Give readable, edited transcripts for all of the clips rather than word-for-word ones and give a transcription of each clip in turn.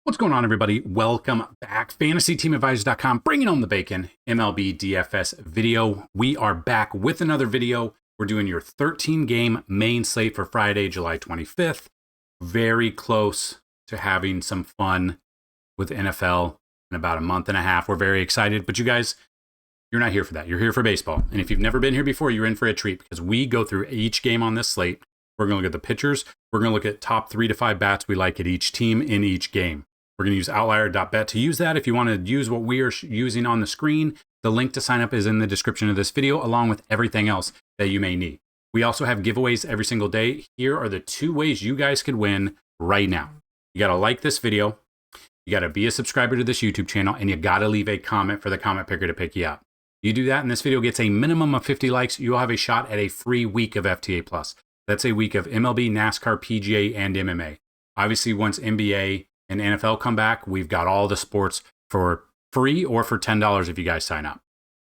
What's going on, everybody? Welcome back. FantasyTeamAdvisors.com, bringing home the bacon. MLB DFS video. We are back with another video. We're doing your 13-game main slate for Friday, July 25th. Very close to having some fun with NFL in about a month and a half. We're very excited, but you guys, you're not here for that. You're here for baseball. And if you've never been here before, you're in for a treat because we go through each game on this slate. We're going to look at the pitchers. We're going to look at top 3 to 5 bats we like at each team in each game. We're going to use outlier.bet to use that. If you want to use what we are using on the screen, the link to sign up is in the description of this video, along with everything else that you may need. We also have giveaways every single day. Here are the 2 ways you guys could win right now. You got to like this video, you got to be a subscriber to this YouTube channel, and you got to leave a comment for the comment picker to pick you up. You do that, and this video gets a minimum of 50 likes. You'll have a shot at a free week of FTA+. That's a week of MLB, NASCAR, PGA, and MMA. Obviously, once NBA and NFL come back, we've got all the sports for free or for $10 if you guys sign up.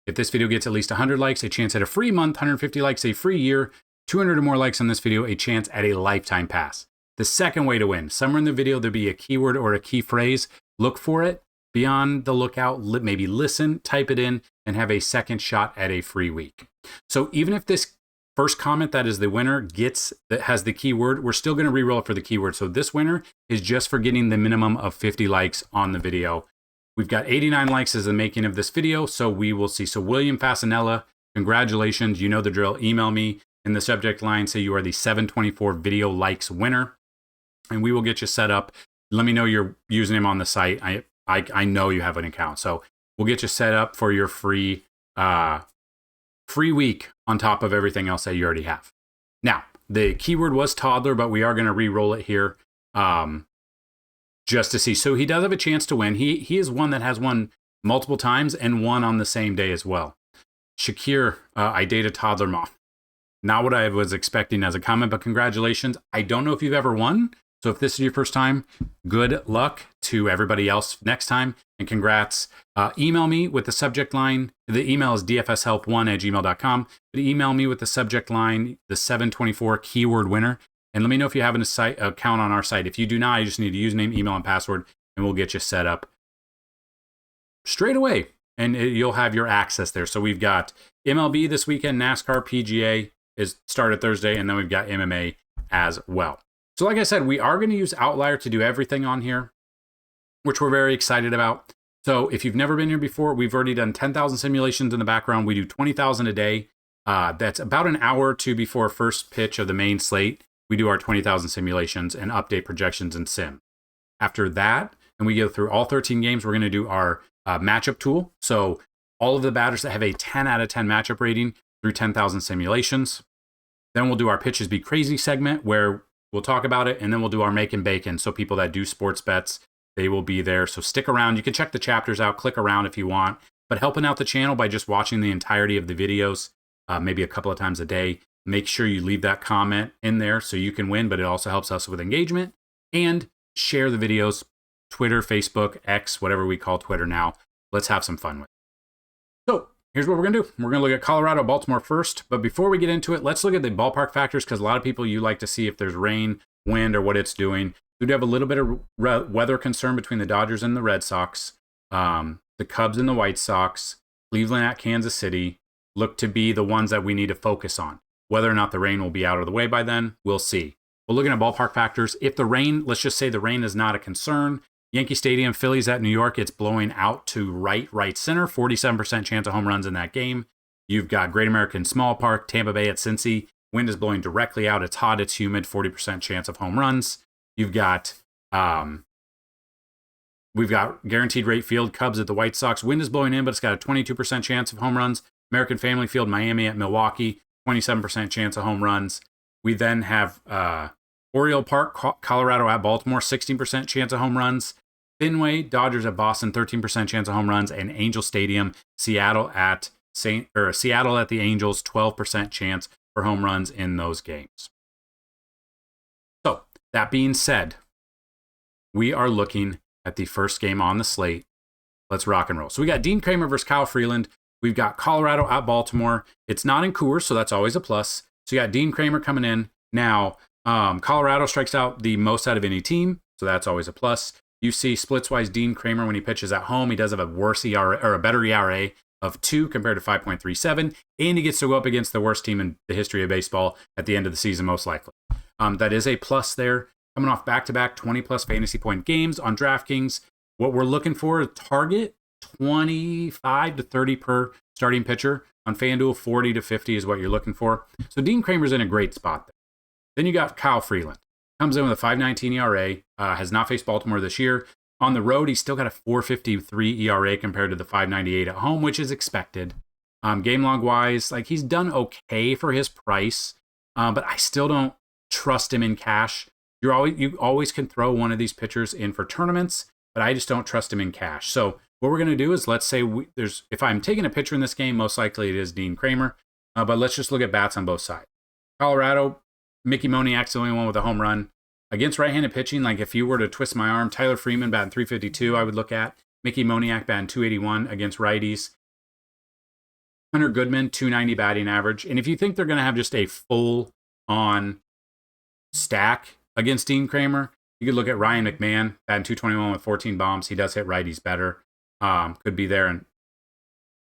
If this video gets at least 100 likes, a chance at a free month, 150 likes, a free year, 200 or more likes on this video, a chance at a lifetime pass. The second way to win, somewhere in the video, there'll be a keyword or a key phrase. Look for it, be on the lookout, maybe listen, type it in, and have a second shot at a free week. So even if this first comment that is the winner that has the keyword, we're still going to re-roll it for the keyword. So this winner is just for getting the minimum of 50 likes on the video. We've got 89 likes as the making of this video, so we will see. So William Fasanella, congratulations. You know the drill. Email me in the subject line, say you are the 724 video likes winner, and we will get you set up. Let me know your username on the site. I know you have an account, so we'll get you set up for your free week on top of everything else that you already have. Now, the keyword was toddler, but we are going to re-roll it here just to see. So he does have a chance to win. He is one that has won multiple times and won on the same day as well. Shakir, I date a toddler mom. Not what I was expecting as a comment, but congratulations. I don't know if you've ever won. So if this is your first time, good luck to everybody else next time, and congrats. Email me with the subject line. The email is dfshelp1@gmail.com. But email me with the subject line, the 724 keyword winner, and let me know if you have an account on our site. If you do not, you just need a username, email, and password, and we'll get you set up straight away, and you'll have your access there. So we've got MLB this weekend, NASCAR, PGA is started Thursday, and then we've got MMA as well. So like I said, we are going to use Outlier to do everything on here, which we're very excited about. So if you've never been here before, we've already done 10,000 simulations in the background. We do 20,000 a day. That's about an hour or two before first pitch of the main slate. We do our 20,000 simulations and update projections in sim. After that, and we go through all 13 games, we're going to do our matchup tool. So all of the batters that have a 10 out of 10 matchup rating through 10,000 simulations. Then we'll do our Pitches Be Crazy segment where we'll talk about it, and then we'll do our Makin Bacon. So people that do sports bets, they will be there. So stick around. You can check the chapters out, click around if you want, but helping out the channel by just watching the entirety of the videos, maybe a couple of times a day. Make sure you leave that comment in there so you can win, but it also helps us with engagement. And share the videos, Twitter, Facebook, X, whatever we call Twitter now. Let's have some fun with it. So here's what we're going to do. We're going to look at Colorado, Baltimore first. But before we get into it, let's look at the ballpark factors because a lot of people, you like to see if there's rain, wind, or what it's doing. We do have a little bit of weather concern between the Dodgers and the Red Sox. The Cubs and the White Sox. Cleveland at Kansas City look to be the ones that we need to focus on. Whether or not the rain will be out of the way by then, we'll see. We're looking at ballpark factors. If the rain, let's just say the rain is not a concern. Yankee Stadium, Phillies at New York, it's blowing out to right center. 47% chance of home runs in that game. You've got Great American Small Park, Tampa Bay at Cincy. Wind is blowing directly out. It's hot, it's humid, 40% chance of home runs. You've got, we've got Guaranteed Rate Field, Cubs at the White Sox. Wind is blowing in, but it's got a 22% chance of home runs. American Family Field, Miami at Milwaukee, 27% chance of home runs. We then have Oriole Park, Colorado at Baltimore, 16% chance of home runs. Fenway, Dodgers at Boston, 13% chance of home runs. And Angel Stadium, Seattle at the Angels, 12% chance for home runs in those games. So that being said, we are looking at the first game on the slate. Let's rock and roll. So we got Dean Kramer versus Kyle Freeland. We've got Colorado at Baltimore. It's not in Coors, so that's always a plus. So you got Dean Kramer coming in. Now, Colorado strikes out the most out of any team, so that's always a plus. You see splits-wise Dean Kramer when he pitches at home. He does have a worse ERA or a better ERA of 2 compared to 5.37, and he gets to go up against the worst team in the history of baseball at the end of the season, most likely. That is a plus there. Coming off back-to-back 20-plus fantasy point games on DraftKings, what we're looking for is target 25 to 30 per starting pitcher. On FanDuel, 40 to 50 is what you're looking for. So Dean Kramer's in a great spot there. Then you got Kyle Freeland. Comes in with a 5.19 ERA, has not faced Baltimore this year. On the road, he's still got a 4.53 ERA compared to the 5.98 at home, which is expected. Game log wise, like he's done okay for his price, but I still don't trust him in cash. You always can throw one of these pitchers in for tournaments, but I just don't trust him in cash. So what we're going to do is, let's say if I'm taking a pitcher in this game, most likely it is Dean Kramer, but let's just look at bats on both sides. Colorado, Mickey Moniak's the only one with a home run. Against right-handed pitching, like if you were to twist my arm, Tyler Freeman batting 352, I would look at. Mickey Moniak batting 281 against righties. Hunter Goodman, 290 batting average. And if you think they're going to have just a full-on stack against Dean Kramer, you could look at Ryan McMahon batting 221 with 14 bombs. He does hit righties better. Could be there. And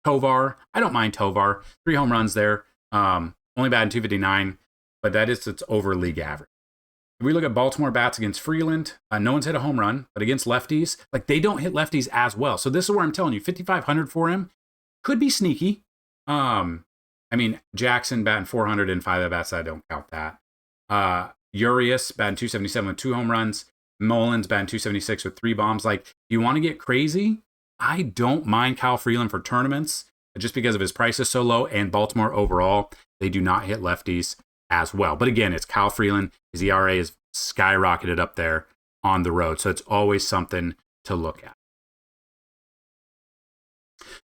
Tovar, I don't mind Tovar. 3 home runs there. Only batting 259, but that is its over league average. If we look at Baltimore bats against Freeland, no one's hit a home run, but against lefties, like they don't hit lefties as well. So this is where I'm telling you, 5,500 for him could be sneaky. I mean, Jackson batting 400 and 5 at bats, I don't count that. Urias batting 277 with 2 home runs. Mullins batting 276 with 3 bombs. Like, you want to get crazy? I don't mind Kyle Freeland for tournaments just because of his price is so low, and Baltimore overall, they do not hit lefties as well. But again, it's Kyle Freeland. His ERA is skyrocketed up there on the road. So it's always something to look at.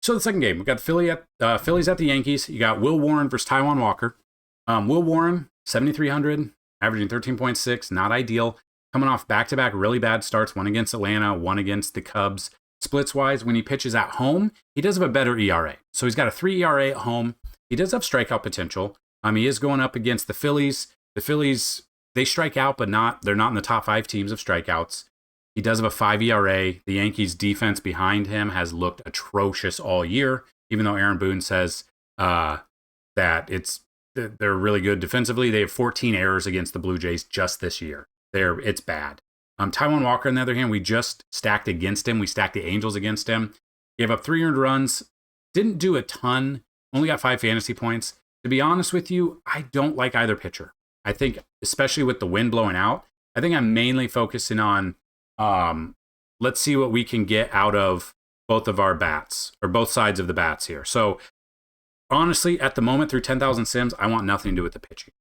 So the second game, we've got the Phillies at the Yankees. You got Will Warren versus Taijuan Walker. Will Warren, 7,300, averaging 13.6, not ideal. Coming off back-to-back really bad starts, one against Atlanta, one against the Cubs. Splits-wise, when he pitches at home, he does have a better ERA. So he's got a 3 ERA at home. He does have strikeout potential. He is going up against the Phillies. The Phillies, they strike out, but they're not in the top 5 teams of strikeouts. He does have a 5 ERA. The Yankees' defense behind him has looked atrocious all year, even though Aaron Boone says that they're really good defensively. They have 14 errors against the Blue Jays just this year. It's bad. Taijuan Walker, on the other hand, we just stacked against him. We stacked the Angels against him. Gave up 3 earned runs. Didn't do a ton. Only got 5 fantasy points. To be honest with you, I don't like either pitcher. I think, especially with the wind blowing out, I think I'm mainly focusing on let's see what we can get out of both of our bats, or both sides of the bats here. So honestly, at the moment, through 10,000 sims, I want nothing to do with the pitching.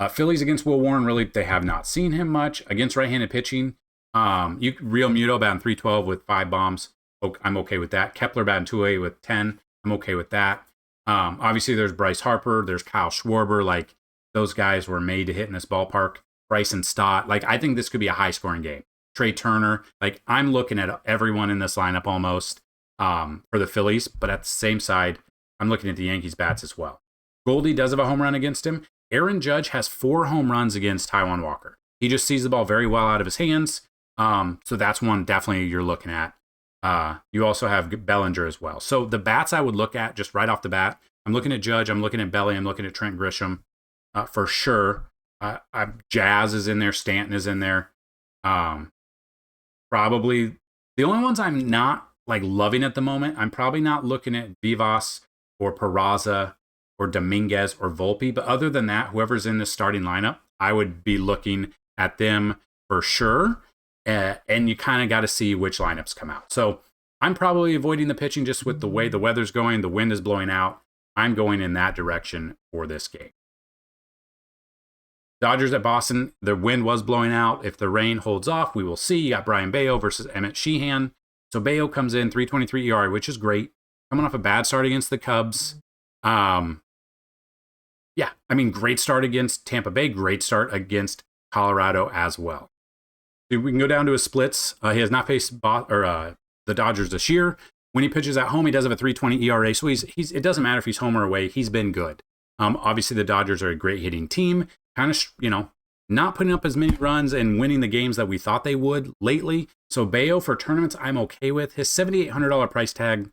Phillies against Will Warren, really, they have not seen him much. Against right-handed pitching, Real Muto batting 312 with 5 bombs. I'm okay with that. Kepler batting 208 with 10. I'm okay with that. Obviously, there's Bryce Harper. There's Kyle Schwarber. Like, those guys were made to hit in this ballpark. Bryson Stott. Like, I think this could be a high-scoring game. Trey Turner. Like, I'm looking at everyone in this lineup almost for the Phillies. But at the same side, I'm looking at the Yankees bats as well. Goldie does have a home run against him. Aaron Judge has 4 home runs against Taijuan Walker. He just sees the ball very well out of his hands. So that's one definitely you're looking at. You also have Bellinger as well. So the bats I would look at just right off the bat, I'm looking at Judge, I'm looking at Belly, I'm looking at Trent Grisham for sure. Jazz is in there, Stanton is in there. Probably the only ones I'm not like loving at the moment, I'm probably not looking at Vivas or Peraza or Dominguez or Volpe. But other than that, whoever's in this starting lineup, I would be looking at them for sure. And you kind of got to see which lineups come out. So I'm probably avoiding the pitching just with the way the weather's going. The wind is blowing out. I'm going in that direction for this game. Dodgers at Boston, the wind was blowing out. If the rain holds off, we will see. You got Brian Bayo versus Emmett Sheehan. So Bayo comes in 3.23 ERA, which is great. Coming off a bad start against the Cubs. Great start against Tampa Bay. Great start against Colorado as well. We can go down to his splits. He has not faced the Dodgers this year. When he pitches at home, he does have a 3.20 ERA. So it doesn't matter if he's home or away. He's been good. Obviously, the Dodgers are a great hitting team. Kind of, not putting up as many runs and winning the games that we thought they would lately. So Bayo for tournaments, I'm okay with. His $7,800 price tag,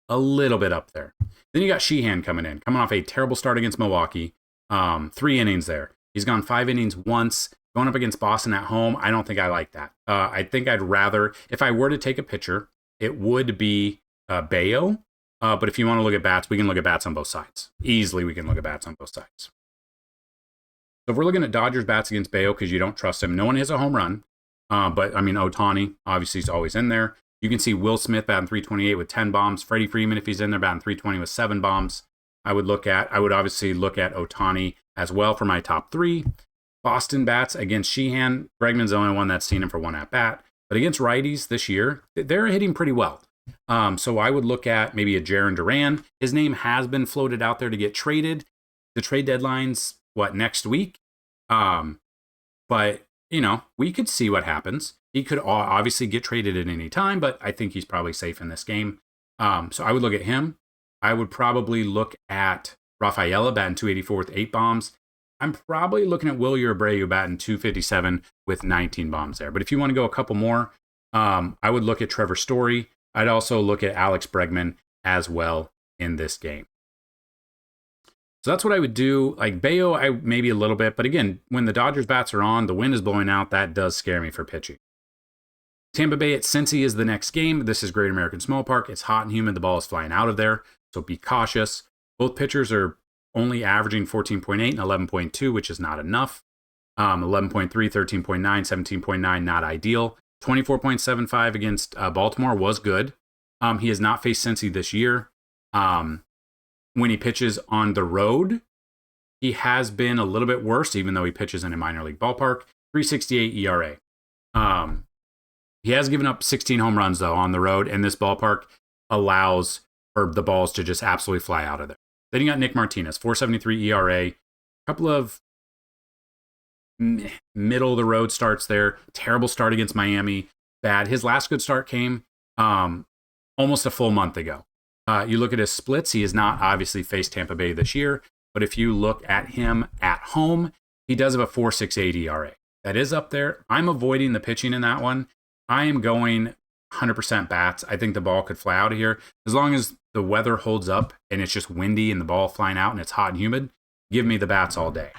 a little bit up there. Then you got Sheehan coming off a terrible start against Milwaukee. 3 innings there. He's gone 5 innings once. Going up against Boston at home, I don't think I like that. I think I'd rather, if I were to take a pitcher, it would be Bayo. But if you want to look at bats, we can look at bats on both sides. Easily, we can look at bats on both sides. So if we're looking at Dodgers bats against Bayo because you don't trust him, no one has a home run. But I mean, Ohtani obviously is always in there. You can see Will Smith batting .328 with 10 bombs. Freddie Freeman, if he's in there, batting .320 with 7 bombs. I would obviously look at Ohtani as well for my top 3. Boston bats against Sheehan. Bregman's the only one that's seen him for 1 at bat. But against righties this year, they're hitting pretty well. So I would look at maybe a Jarren Duran. His name has been floated out there to get traded. The trade deadline's next week? But, we could see what happens. He could obviously get traded at any time, but I think he's probably safe in this game. So I would look at him. I would probably look at Rafaela batting .284 with 8 bombs. I'm probably looking at Wilyer Abreu batting .257 with 19 bombs there. But if you want to go a couple more, I would look at Trevor Story. I'd also look at Alex Bregman as well in this game. So that's what I would do. Like Bayo, maybe a little bit. But again, when the Dodgers bats are on, the wind is blowing out. That does scare me for pitching. Tampa Bay at Cincy is the next game. This is Great American Small Park. It's hot and humid. The ball is flying out of there. So be cautious. Both pitchers are only averaging 14.8 and 11.2, which is not enough. 11.3, 13.9, 17.9, not ideal. 24.75 against Baltimore was good. He has not faced Cincy this year. When he pitches on the road, he has been a little bit worse, even though he pitches in a minor league ballpark. 3.68 ERA. He has given up 16 home runs, though, on the road, and this ballpark allows for the balls to just absolutely fly out of there. Then you got Nick Martinez, 4.73 ERA. A couple of middle of the road starts there. Terrible start against Miami. Bad. His last good start came almost a full month ago. You look at his splits. He has not obviously faced Tampa Bay this year, but if you look at him at home, he does have a 4.68 ERA. That is up there. I'm avoiding the pitching in that one. I am going 100% bats. I think the ball could fly out of here. As long as the weather holds up and it's just windy and the ball flying out and it's hot and humid, give me the bats all day.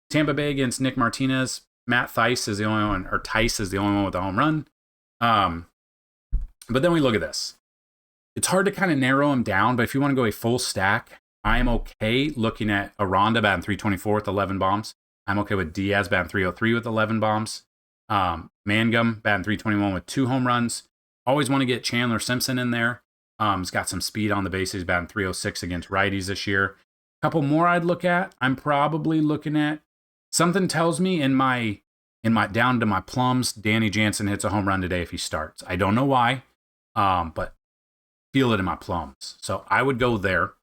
Tampa Bay against Nick Martinez. Matt Thaiss is the only one, or Tice is the only one with a home run. But then we look at this. It's hard to kind of narrow him down, but if you want to go a full stack, I am okay looking at Aranda batting .324 with 11 bombs. I'm okay with Diaz batting .303 with 11 bombs. Mangum batting .321 with 2 home runs. Always want to get Chandler Simpson in there. He's got some speed on the bases, batting .306 against righties this year. A couple more I'd look at. I'm probably looking at, something tells me in my down to my plums, Danny Jansen hits a home run today if he starts. I don't know why, but feel it in my plums. So I would go there.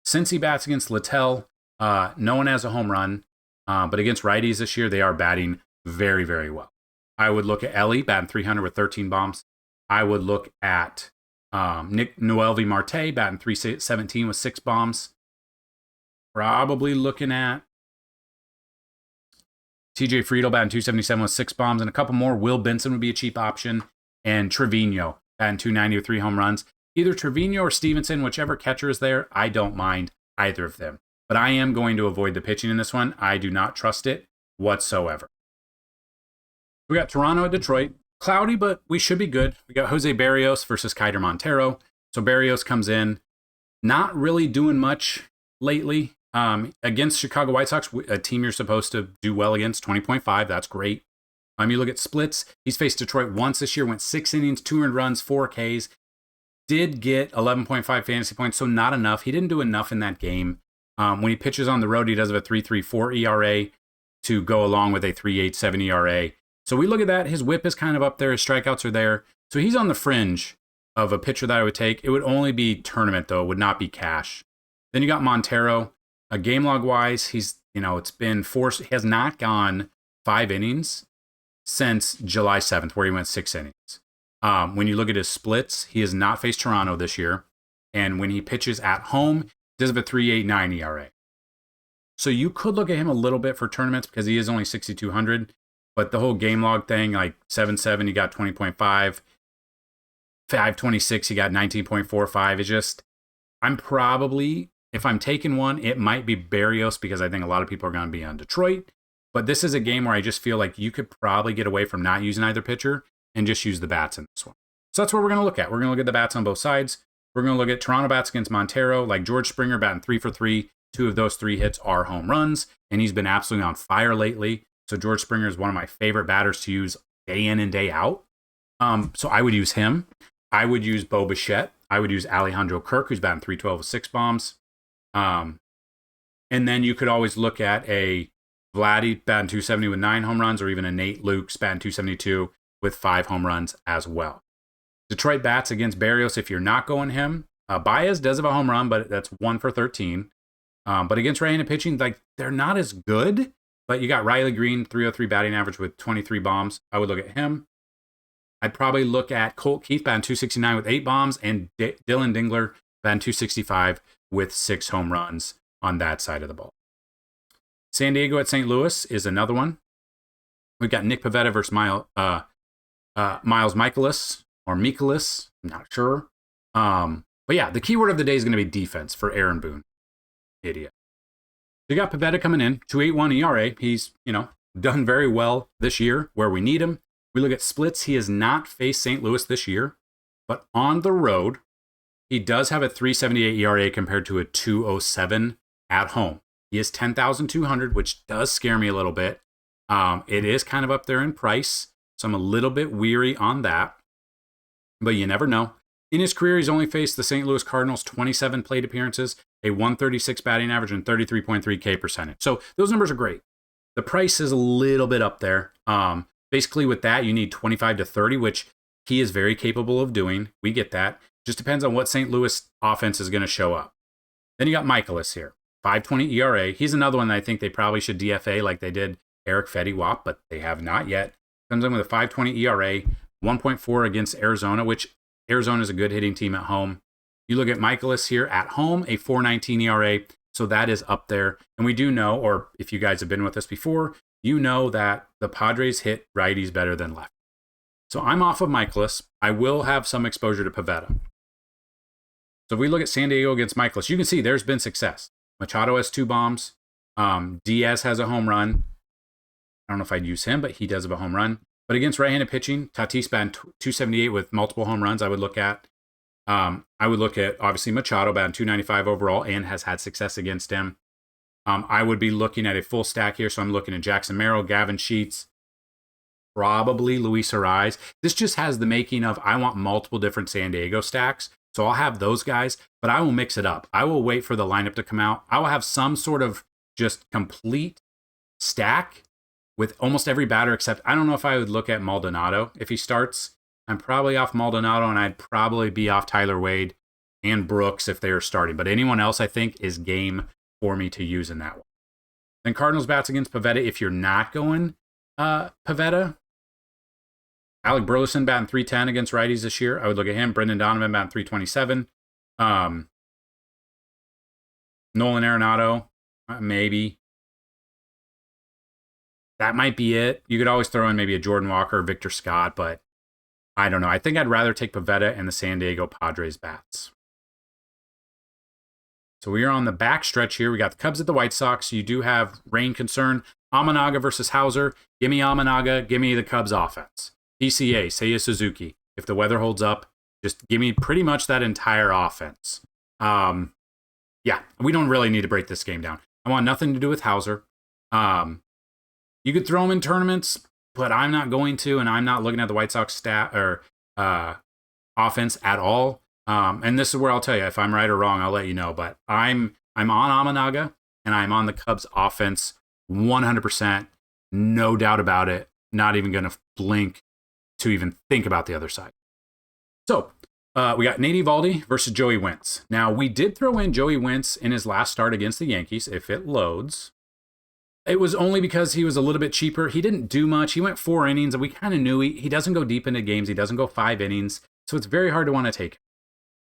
Since he bats against Littell, no one has a home run, but against righties this year, they are batting very, very well. I would look at Ellie batting .300 with 13 bombs. I would look at Noelvi Marte batting .317 with 6 bombs. Probably looking at TJ Friedel batting .277 with 6 bombs, and a couple more. Will Benson would be a cheap option, and Trevino batting .290 with 3 home runs. Either Trevino or Stevenson, whichever catcher is there, I don't mind either of them. But I am going to avoid the pitching in this one. I do not trust it whatsoever. We got Toronto at Detroit. Cloudy, but we should be good. We got Jose Barrios versus Keider Montero. So Barrios comes in, not really doing much lately. Against Chicago White Sox, a team you're supposed to do well against, 20.5. That's great. You look at splits. He's faced Detroit once this year, went 6 innings, 2 earned runs, 4 Ks. Did get 11.5 fantasy points, so not enough. He didn't do enough in that game. When he pitches on the road, he does have a 3.34 ERA to go along with a 3.87 ERA. So we look at that. His whip is kind of up there. His strikeouts are there. So he's on the fringe of a pitcher that I would take. It would only be tournament, though. It would not be cash. Then you got Montero. Game log wise, he's, it's been forced. He has not gone 5 innings since July 7th, where he went 6 innings. When you look at his splits, he has not faced Toronto this year. And when he pitches at home, he does have a 3.89 ERA. So you could look at him a little bit for tournaments because he is only 6,200. But the whole game log thing, like 7-7, he got 20.5. 526, he got 19.45. It's just, I'm probably, if I'm taking one, it might be Berrios because I think a lot of people are going to be on Detroit. But this is a game where I just feel like you could probably get away from not using either pitcher and just use the bats in this one. So that's what we're going to look at. We're going to look at the bats on both sides. We're going to look at Toronto bats against Montero, like George Springer batting 3 for 3. 2 of those 3 hits are home runs, and he's been absolutely on fire lately. So George Springer is one of my favorite batters to use day in and day out. So I would use him. I would use Bo Bichette. I would use Alejandro Kirk, who's batting 312 with 6 bombs. And then you could always look at a Vladdy batting 270 with 9 home runs, or even a Nate Lukes batting 272 with 5 home runs as well. Detroit bats against Berrios if you're not going him. Baez does have a home run, but that's 1 for 13. But against right-handed pitching, like, they're not as good. But you got Riley Green, 303 batting average with 23 bombs. I would look at him. I'd probably look at Colt Keith batting 269 with 8 bombs, and Dylan Dingler batting 265 with 6 home runs on that side of the ball. San Diego at St. Louis is another one. We've got Nick Pivetta versus Miles Mikolas, or Mikolas, I'm not sure. But yeah, the keyword of the day is going to be defense for Aaron Boone. Idiot. You got Pivetta coming in, 2.81 ERA. He's, done very well this year where we need him. We look at splits. He has not faced St. Louis this year, but on the road, he does have a 3.78 ERA compared to a 2.07 at home. He is 10,200, which does scare me a little bit. It is kind of up there in price, so I'm a little bit weary on that, but you never know. In his career, he's only faced the St. Louis Cardinals 27 plate appearances, a 136 batting average, and 33.3 K percentage. So those numbers are great. The price is a little bit up there. Basically, with that, you need 25 to 30, which he is very capable of doing. We get that. Just depends on what St. Louis offense is going to show up. Then you got Mikolas here, 5.20 ERA. He's another one that I think they probably should DFA like they did Eric Fetty-Wap, but they have not yet. Comes in with a 5.20 ERA, 1.4 against Arizona, which Arizona is a good hitting team at home. You look at Mikolas here at home, a 4.19 ERA, so that is up there. And we do know, or if you guys have been with us before, you know that the Padres hit righties better than left. So I'm off of Mikolas. I will have some exposure to Pivetta. So if we look at San Diego against Mikolas, you can see there's been success. Machado has 2 bombs. Diaz has a home run. I don't know if I'd use him, but he does have a home run. But against right-handed pitching, Tatis batting 278 with multiple home runs, I would look at. I would look at, obviously, Machado batting 295 overall and has had success against him. I would be looking at a full stack here, so I'm looking at Jackson Merrill, Gavin Sheets, probably Luis Ariz. This just has the making of, I want multiple different San Diego stacks, so I'll have those guys, but I will mix it up. I will wait for the lineup to come out. I will have some sort of just complete stack with almost every batter, except I don't know if I would look at Maldonado if he starts. I'm probably off Maldonado, and I'd probably be off Tyler Wade and Brooks if they are starting. But anyone else, I think, is game for me to use in that one. Then Cardinals bats against Pivetta. If you're not going Pivetta, Alec Burleson batting 310 against righties this year. I would look at him. Brendan Donovan batting 327. Nolan Arenado, maybe. That might be it. You could always throw in maybe a Jordan Walker or Victor Scott, but I don't know. I think I'd rather take Pivetta and the San Diego Padres bats. So we are on the back stretch here. We got the Cubs at the White Sox. You do have rain concern. Amanaga versus Hauser. Give me Amanaga. Give me the Cubs offense. PCA, Seiya Suzuki. If the weather holds up, just give me pretty much that entire offense. Yeah, we don't really need to break this game down. I want nothing to do with Hauser. You could throw him in tournaments, but I'm not going to, and I'm not looking at the White Sox stat or offense at all. And this is where I'll tell you if I'm right or wrong. I'll let you know. But I'm on Amanaga, and I'm on the Cubs offense 100%, no doubt about it. Not even going to blink to even think about the other side. So we got Nate Eovaldi versus Joey Wentz. Now we did throw in Joey Wentz in his last start against the Yankees. If it loads. It was only because he was a little bit cheaper. He didn't do much. He went 4 innings, and we kind of knew he doesn't go deep into games. He doesn't go 5 innings, so it's very hard to want to take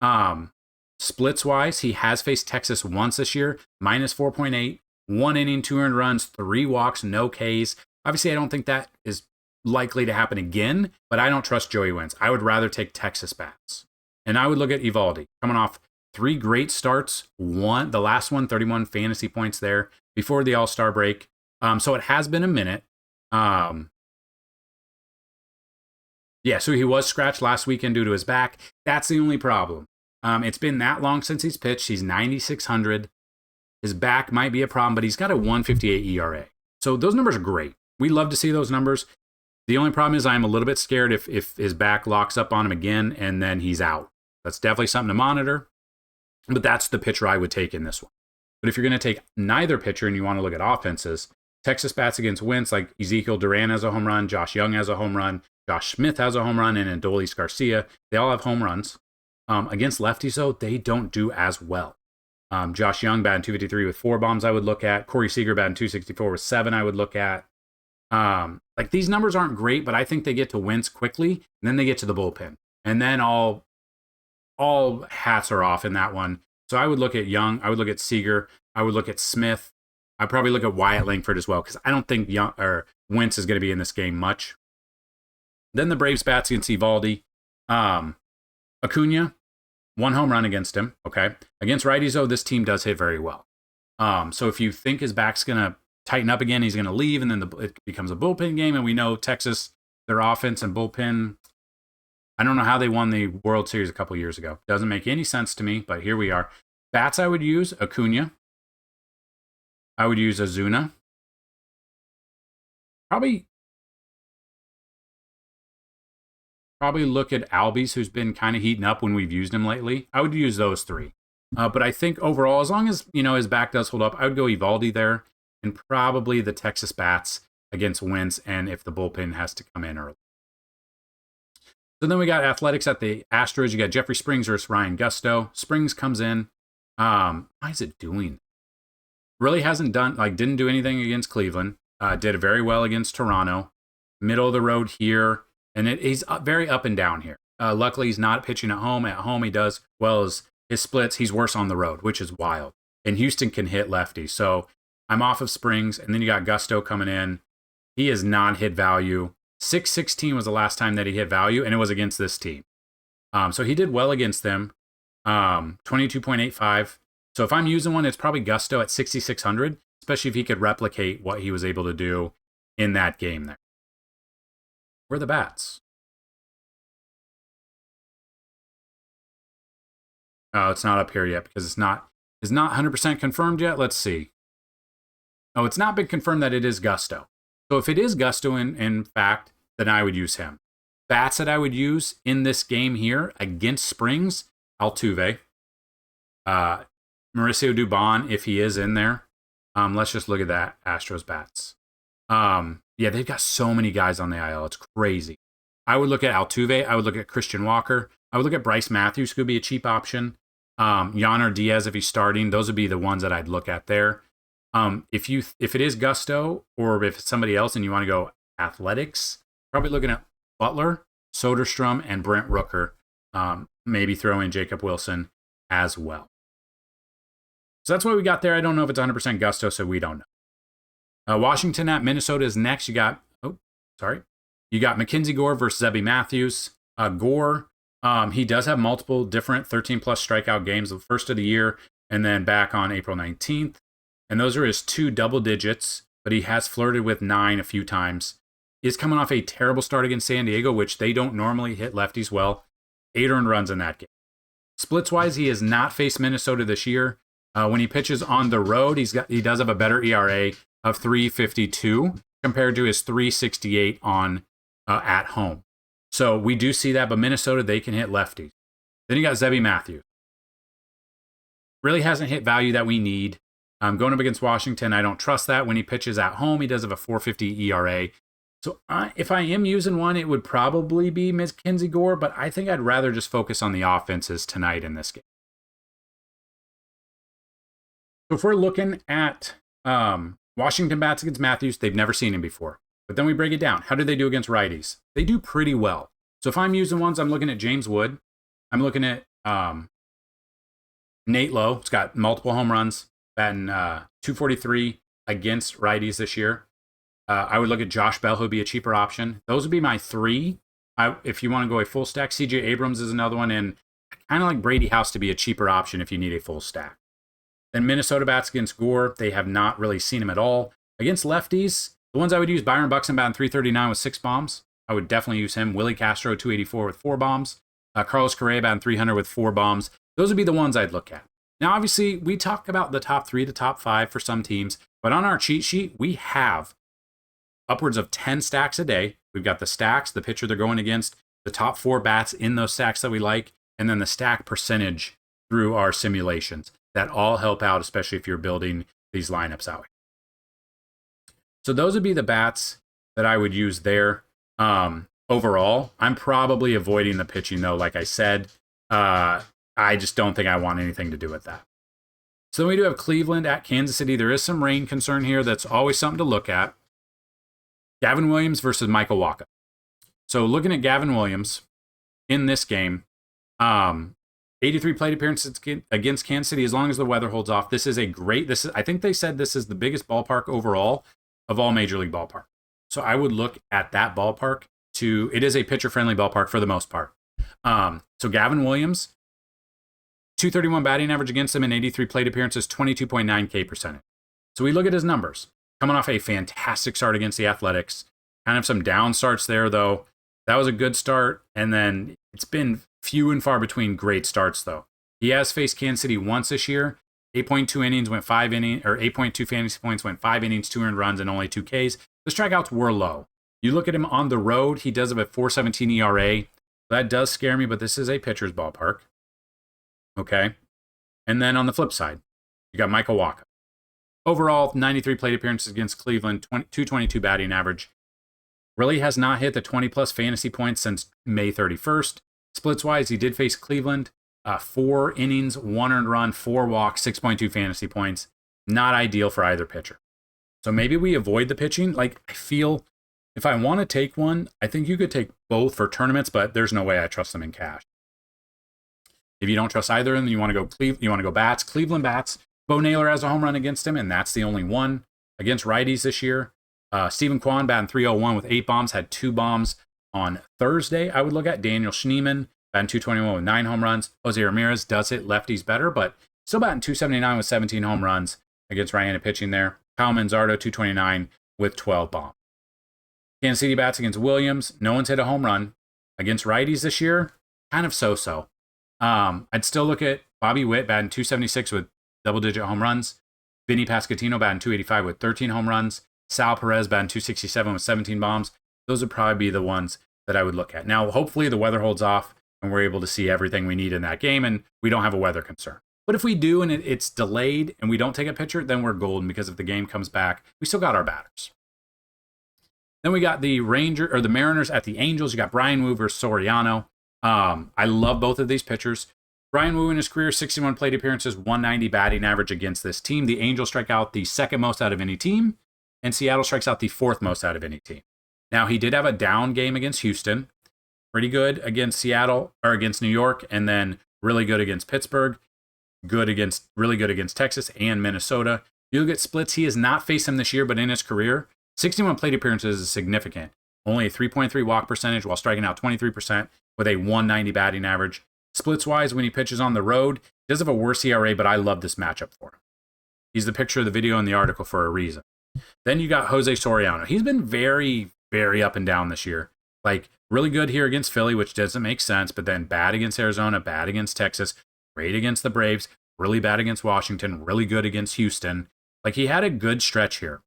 him. Splits-wise, he has faced Texas once this year, minus 4.8, 1 inning, 2 earned runs, 3 walks, no Ks. Obviously, I don't think that is likely to happen again, but I don't trust Joey Wentz. I would rather take Texas bats. And I would look at Eovaldi coming off 3 great starts. The last one, 31 fantasy points there before the All-Star break. So it has been a minute. So he was scratched last weekend due to his back. That's the only problem. It's been that long since he's pitched. He's 9,600. His back might be a problem, but he's got a 158 ERA. So those numbers are great. We love to see those numbers. The only problem is I'm a little bit scared if his back locks up on him again and then he's out. That's definitely something to monitor. But that's the pitcher I would take in this one. But if you're going to take neither pitcher and you want to look at offenses, Texas bats against Wentz, like Ezekiel Duran has a home run, Josh Young has a home run, Josh Smith has a home run, and Adolis Garcia. They all have home runs. Against lefties, though, they don't do as well. Josh Young batting 253 with 4 bombs I would look at. Corey Seager batting 264 with 7 I would look at. Like these numbers aren't great, but I think they get to Wentz quickly, and then they get to the bullpen. And then all hats are off in that one. So I would look at Young, I would look at Seager, I would look at Smith. I'd probably look at Wyatt Langford as well, because I don't think Wentz is going to be in this game much. Then the Braves bats against Eovaldi. Acuna, 1 home run against him. Okay. Against righties, though, this team does hit very well. So if you think his back's going to tighten up again, he's going to leave, and then it becomes a bullpen game. And we know Texas, their offense and bullpen, I don't know how they won the World Series a couple years ago. Doesn't make any sense to me, but here we are. Bats I would use, Acuna. I would use Ozuna. Probably look at Albies, who's been kind of heating up when we've used him lately. I would use those 3. But I think overall, as long as his back does hold up, I would go Eovaldi there, and probably the Texas bats against Wentz, and if the bullpen has to come in early. So then we got athletics at the Astros. You got Jeffrey Springs versus Ryan Gusto. Springs comes in. Why is it doing? Really didn't do anything against Cleveland. Did very well against Toronto. Middle of the road here. And he's very up and down here. Luckily, he's not pitching at home. At home, he does well as his splits. He's worse on the road, which is wild. And Houston can hit lefties. So I'm off of Springs. And then you got Gusto coming in. He is non-hit value. 616 was the last time that he hit value, and it was against this team. So he did well against them. 22.85. So if I'm using one, it's probably Gusto at 6,600, especially if he could replicate what he was able to do in that game there. Where are the bats? Oh, it's not up here yet because it's not 100% confirmed yet. Let's see. Oh, it's not been confirmed that it is Gusto. So if it is Gusto, in fact, then I would use him. Bats that I would use in this game here against Springs, Altuve. Mauricio Dubon, if he is in there. Let's just look at that, Astros bats. Yeah, they've got so many guys on the IL. It's crazy. I would look at Altuve. I would look at Christian Walker. I would look at Bryce Matthews, who could be a cheap option. Yainer Diaz, if he's starting. Those would be the ones that I'd look at there. If it is Gusto or if it's somebody else and you want to go athletics, probably looking at Butler, Soderstrom, and Brent Rooker. Maybe throw in Jacob Wilson as well. So that's what we got there. I don't know if it's 100% Gusto, so we don't know. Washington at Minnesota is next. You got Mackenzie Gore versus Zebby Matthews. Gore, he does have multiple different 13-plus strikeout games, the first of the year, and then back on April 19th. And those are his 2 double digits, but he has flirted with 9 a few times. He's coming off a terrible start against San Diego, which they don't normally hit lefties well. 8 earned runs in that game. Splits-wise, he has not faced Minnesota this year. When he pitches on the road, he does have a better ERA of 3.52 compared to his 3.68 on at home. So we do see that, but Minnesota, they can hit lefties. Then you got Zebby Matthews. Really hasn't hit value that we need. Going up against Washington, I don't trust that. When he pitches at home, he does have a 4.50 ERA. So if I am using one, it would probably be Mackenzie Gore, but I think I'd rather just focus on the offenses tonight in this game. So if we're looking at Washington bats against Matthews, they've never seen him before. But then we break it down. How do they do against righties? They do pretty well. So if I'm using ones, I'm looking at James Wood. I'm looking at Nate Lowe. He's got multiple home runs, batting 243 against righties this year. I would look at Josh Bell, who'd be a cheaper option. Those would be my three. If you want to go a full stack, CJ Abrams is another one, and kind of like Brady House to be a cheaper option if you need a full stack. Then Minnesota bats against Gore. They have not really seen him at all. Against lefties, the ones I would use, Byron Buxton batting 339 with 6 bombs. I would definitely use him. Willie Castro, 284 with 4 bombs. Carlos Correa batting 300 with 4 bombs. Those would be the ones I'd look at. Now, obviously, we talk about the top 3 to top 5 for some teams, but on our cheat sheet, we have upwards of 10 stacks a day. We've got the stacks, the pitcher they're going against, the top 4 bats in those stacks that we like, and then the stack percentage through our simulations. That all help out, especially if you're building these lineups out. So those would be the bats that I would use there. Overall, I'm probably avoiding the pitching, though, like I said. I just don't think I want anything to do with that. So then we do have Cleveland at Kansas City. There is some rain concern here. That's always something to look at. Gavin Williams versus Michael Wacha. So looking at Gavin Williams in this game, 83 plate appearances against Kansas City as long as the weather holds off. This is a great, I think they said this is the biggest ballpark overall of all Major League ballpark. So I would look at that ballpark it is a pitcher-friendly ballpark for the most part. So Gavin Williams, 231 batting average against him in 83 plate appearances, 22.9 K percentage. So we look at his numbers. Coming off a fantastic start against the Athletics. Kind of some down starts there, though. That was a good start, and then it's been few and far between great starts, though. He has faced Kansas City once this year. 8.2 innings went 5 innings, or 8.2 fantasy points went 5 innings, 2 earned runs, and only 2 Ks. The strikeouts were low. You look at him on the road, he does have a 4.17 ERA. That does scare me, but this is a pitcher's ballpark. Okay. And then on the flip side, you got Michael Wacha. Overall, 93 plate appearances against Cleveland, 222 batting average. Really has not hit the 20-plus fantasy points since May 31st. Splits-wise, he did face Cleveland. 4 innings, 1 earned run, 4 walks, 6.2 fantasy points. Not ideal for either pitcher. So maybe we avoid the pitching. Like, I feel if I want to take one, I think you could take both for tournaments, but there's no way I trust them in cash. If you don't trust either of them, you want to go bats. Cleveland bats. Bo Naylor has a home run against him, and that's the only one. Against righties this year, Stephen Kwan batting 301 with 8 bombs, had 2 bombs on Thursday. I would look at Daniel Schneemann batting 221 with 9 home runs. Jose Ramirez does hit lefties better, but still batting 279 with 17 home runs against right-handed pitching there. Kyle Manzardo 229 with 12 bombs. Kansas City bats against Williams. No one's hit a home run. Against righties this year, kind of so-so. I'd still look at Bobby Witt batting 276 with double-digit home runs. Vinny Pasquantino batting 285 with 13 home runs. Sal Perez batting 267 with 17 bombs. Those would probably be the ones that I would look at. Now, hopefully the weather holds off and we're able to see everything we need in that game and we don't have a weather concern. But if we do and it's delayed and we don't take a pitcher, then we're golden because if the game comes back, we still got our batters. Then we got the Mariners at the Angels. You got Brian Wu versus Soriano. I love both of these pitchers. Brian Wu in his career, 61 plate appearances, 190 batting average against this team. The Angels strike out the second most out of any team, and Seattle strikes out the 4th most out of any team. Now, he did have a down game against Houston, pretty good against Seattle, or against New York, and then really good against Pittsburgh, really good against Texas and Minnesota. You look at splits, he has not faced them this year, but in his career, 61 plate appearances is significant. Only a 3.3 walk percentage while striking out 23% with a 190 batting average. Splits-wise, when he pitches on the road, he does have a worse ERA, but I love this matchup for him. He's the picture of the video in the article for a reason. Then you got Jose Soriano. He's been very, very up and down this year. Like, really good here against Philly, which doesn't make sense, but then bad against Arizona, bad against Texas, great against the Braves, really bad against Washington, really good against Houston. Like, he had a good stretch here.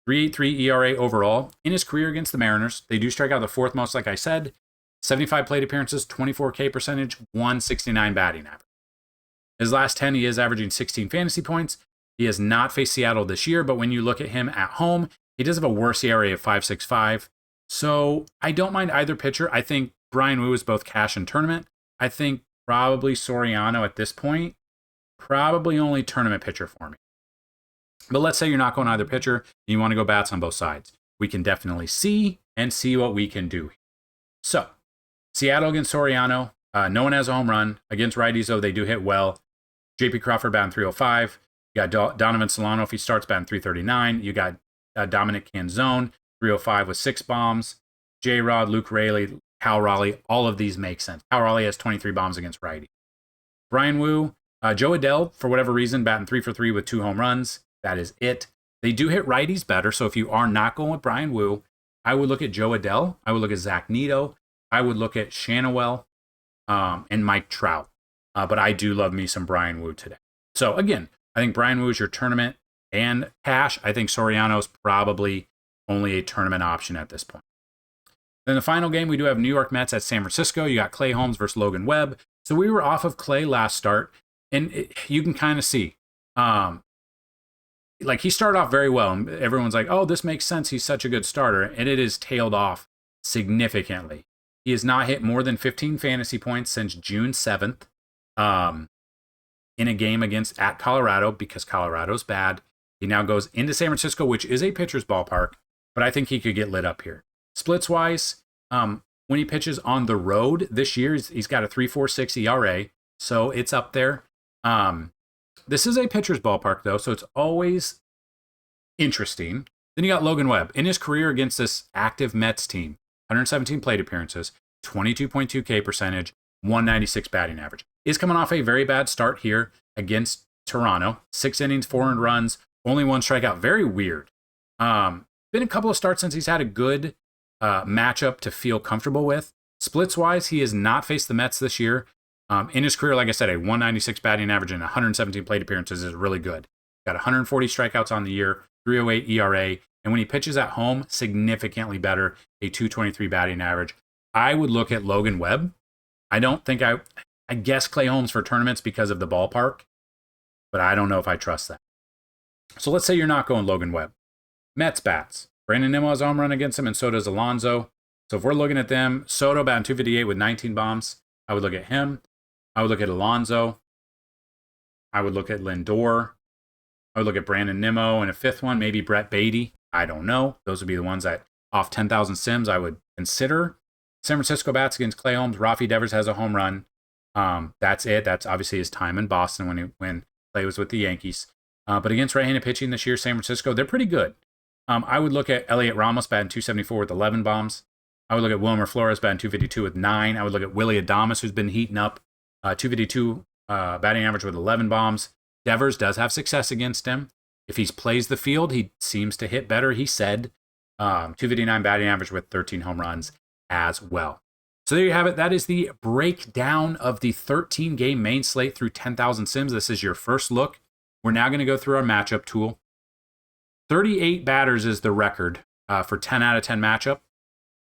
3.83 ERA overall. In his career against the Mariners, they do strike out the 4th most, like I said. 75 plate appearances, 24 K percentage, 169 batting average. His last 10, he is averaging 16 fantasy points. He has not faced Seattle this year, but when you look at him at home, he does have a worse ERA of 5.65. So I don't mind either pitcher. I think Brian Wu is both cash and tournament. I think probably Soriano at this point, probably only tournament pitcher for me. But let's say you're not going either pitcher, and you want to go bats on both sides. We can definitely see what we can do. So, Seattle against Soriano. No one has a home run. Against righties, though, they do hit well. JP Crawford batting 305. You got Donovan Solano if he starts batting 339. You got Dominic Canzone, 305 with 6 bombs. J-Rod, Luke Raley, Cal Raleigh, all of these make sense. Cal Raleigh has 23 bombs against righty. Brian Wu, Joe Adell, for whatever reason, batting 3 for 3 with 2 home runs. That is it. They do hit righties better, so if you are not going with Brian Wu, I would look at Joe Adell. I would look at Zach Neto. I would look at Shanawell and Mike Trout. But I do love me some Brian Wu today. So again, I think Brian Wu is your tournament and cash. I think Soriano is probably only a tournament option at this point. Then the final game, we do have New York Mets at San Francisco. You got Clay Holmes versus Logan Webb. So we were off of Clay last start, and you can kind of see, like he started off very well, and everyone's like, oh, this makes sense. He's such a good starter, and it has tailed off significantly. He has not hit more than 15 fantasy points since June 7th in a game at Colorado because Colorado's bad. He now goes into San Francisco, which is a pitcher's ballpark, but I think he could get lit up here. Splits-wise, when he pitches on the road this year, he's got a 3.46 ERA, so it's up there. This is a pitcher's ballpark, though, so it's always interesting. Then you got Logan Webb. In his career against this active Mets team, 117 plate appearances, 22.2 K percentage, 196 batting average. Is coming off a very bad start here against Toronto. 6 innings, 4 earned runs, only 1 strikeout. Very weird. Been a couple of starts since he's had a good matchup to feel comfortable with. Splits-wise, he has not faced the Mets this year. In his career, like I said, a 196 batting average and 117 plate appearances is really good. Got 140 strikeouts on the year, 3.08 ERA, and when he pitches at home, significantly better, a 2.23 batting average. I would look at Logan Webb. I don't think I guess Clay Holmes for tournaments because of the ballpark, but I don't know if I trust that. So let's say you're not going Logan Webb. Mets bats. Brandon Nimmo has a home run against him, and so does Alonso. So if we're looking at them, Soto batting 258 with 19 bombs. I would look at him. I would look at Alonso. I would look at Lindor. I would look at Brandon Nimmo and a 5th one, maybe Brett Beatty. I don't know. Those would be the ones that off 10,000 sims I would consider. San Francisco bats against Clay Holmes. Rafi Devers has a home run. That's it. That's obviously his time in Boston when Clay was with the Yankees. But against right-handed pitching this year, San Francisco, they're pretty good. I would look at Elliot Ramos batting 274 with 11 bombs. I would look at Wilmer Flores batting 252 with 9. I would look at Willie Adames, who's been heating up, 252 batting average with 11 bombs. Devers does have success against him. If he plays the field, he seems to hit better, he said. 259 batting average with 13 home runs as well. So there you have it. That is the breakdown of the 13-game main slate through 10,000 sims. This is your first look. We're now going to go through our matchup tool. 38 batters is the record for 10 out of 10 matchup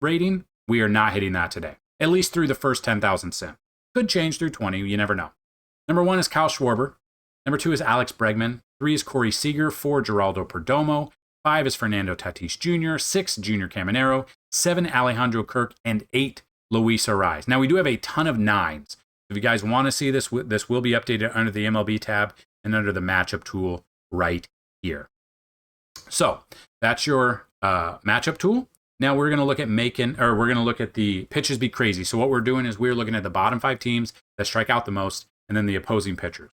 rating. We are not hitting that today, at least through the first 10,000 sim. Could change through 20. You never know. Number 1 is Kyle Schwarber. Number 2 is Alex Bregman. 3 is Corey Seager. 4, Geraldo Perdomo. 5 is Fernando Tatis Jr. 6, Junior Caminero. 7, Alejandro Kirk. And 8, Luis Ariz. Now, we do have a ton of 9s. If you guys want to see this, this will be updated under the MLB tab and under the matchup tool right here. So that's your matchup tool. Now we're going to look at we're going to look at the pitches be crazy. So what we're doing is we're looking at the bottom 5 teams that strike out the most and then the opposing pitchers.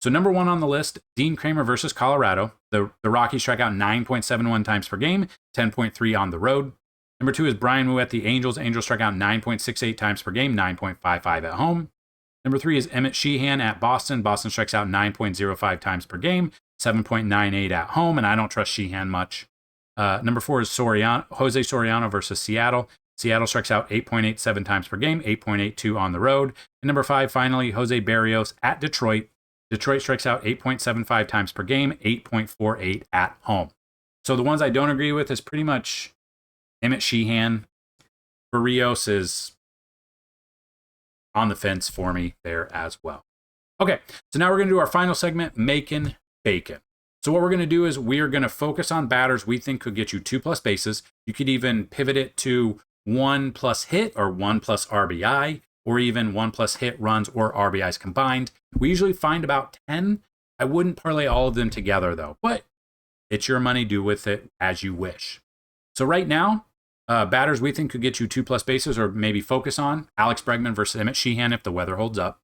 So number 1 on the list, Dean Kramer versus Colorado. The Rockies strike out 9.71 times per game, 10.3 on the road. Number 2 is Brian Wu at the Angels. Angels strike out 9.68 times per game, 9.55 at home. Number 3 is Emmett Sheehan at Boston. Boston strikes out 9.05 times per game, 7.98 at home, and I don't trust Sheehan much. Number 4 is Jose Soriano versus Seattle. Seattle strikes out 8.87 times per game, 8.82 on the road. And number 5, finally, Jose Barrios at Detroit. Detroit strikes out 8.75 times per game, 8.48 at home. So the ones I don't agree with is pretty much Emmett Sheehan. Barrios is on the fence for me there as well. Okay, so now we're going to do our final segment, Makin Bacon. So what we're going to do is we are going to focus on batters we think could get you 2+ bases. You could even pivot it to 1+ hit or 1+ RBI, or even 1+ hit, runs, or RBIs combined. We usually find about 10. I wouldn't parlay all of them together though, but it's your money, do with it as you wish. So right now, batters we think could get you 2+ bases or maybe focus on Alex Bregman versus Emmett Sheehan if the weather holds up.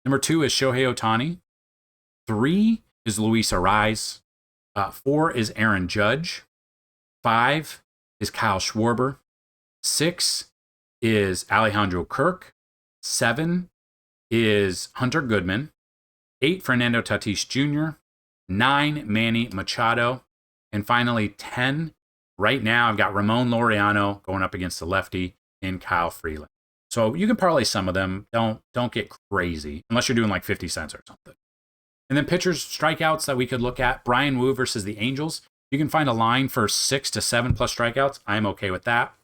Number 2 is Shohei Ohtani. 3 is Luis Ariz. 4 is Aaron Judge. 5 is Kyle Schwarber. 6 is Alejandro Kirk. 7 is Hunter Goodman. 8, Fernando Tatis Jr. 9, Manny Machado. And finally, 10, right now, I've got Ramon Laureano going up against the lefty and Kyle Freeland. So you can parlay some of them. Don't get crazy unless you're doing like 50 cents or something. And then pitchers, strikeouts that we could look at. Brian Wu versus the Angels. You can find a line for 6 to 7 plus strikeouts. I'm okay with that.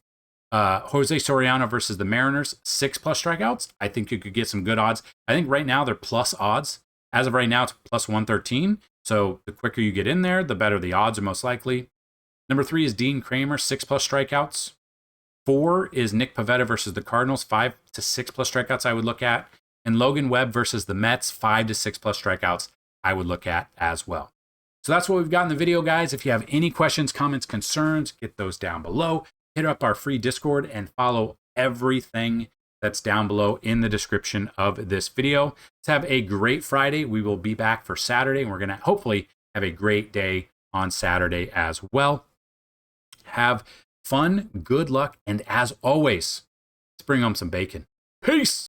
Jose Soriano versus the Mariners, 6 plus strikeouts. I think you could get some good odds. I think right now they're plus odds. As of right now, it's plus 113. So the quicker you get in there, the better the odds are most likely. Number 3 is Dean Kramer, 6 plus strikeouts. 4 is Nick Pivetta versus the Cardinals, 5 to 6 plus strikeouts I would look at. And Logan Webb versus the Mets, 5 to 6 plus strikeouts I would look at as well. So that's what we've got in the video, guys. If you have any questions, comments, concerns, get those down below. Hit up our free Discord and follow everything that's down below in the description of this video. Let's have a great Friday. We will be back for Saturday, and we're going to hopefully have a great day on Saturday as well. Have fun, good luck, and as always, let's bring home some bacon. Peace!